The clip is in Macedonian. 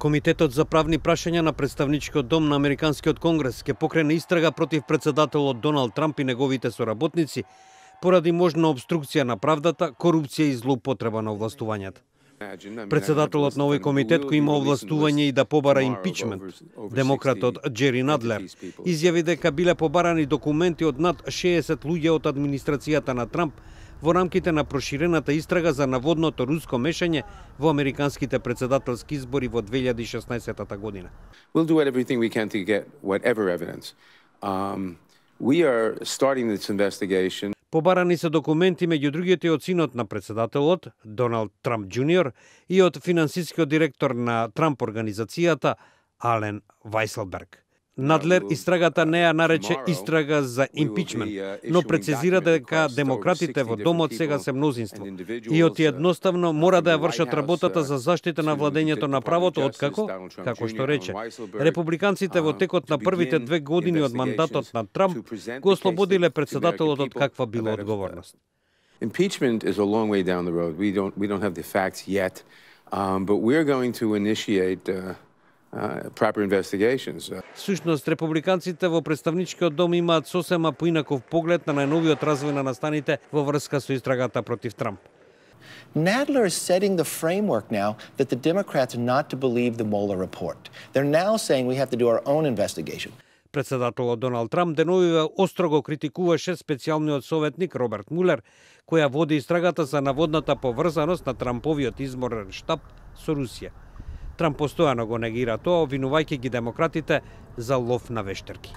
Комитетот за правни прашања на Представничкиот дом на Американскиот конгрес ќе покрене истрага против председателот Доналд Трамп и неговите соработници поради можна обструкција на правдата, корупција и злоупотреба на овластувањата. Председателот на овој комитет, кој има овластување и да побара импичмент, демократот Джери Надлер, изјави дека биле побарани документи од над 60 луѓе од администрацијата на Трамп во рамките на проширената истрага за наводното руско мешање во американските председателски избори во 2016 година. We'll do everything we can to get whatever evidence. We are starting this investigation. Побарани се документи меѓу другите од синот на председателот Доналд Трамп Џуниор и од финансискиот директор на Трамп организацијата Ален Вајселберг. Надлер истрагата не ја нарече истрага за импичмент, но прецизира дека демократите во домот сега се мнозинство и едноставно мора да ја вршат работата за заштита на владењето на правото откако, како што рече, републиканците во текот на првите 2 години од мандатот на Трамп го ослободиле председателот од каква била одговорност. Impeachment is a long way down the road. We don't have the facts yet, but we're going to initiate proper investigations. Сушност, републиканците во Представничкиот дом имаат сосема поинаков поглед на најновиот развој на настаните во врска со истрагата против Трамп. Nadler is setting the framework now that the Democrats are not to believe the Mueller report. They're now saying we have to do our own investigation. Председателот Доналд Трамп деновиве остро го критикуваше специјалниот советник Роберт Мулер, која води истрагата за наводната поврзаност на Трамповиот изборен штаб со Русија. Трамп постојано го негира тоа, обвинувајќи ги демократите за лов на вештерки.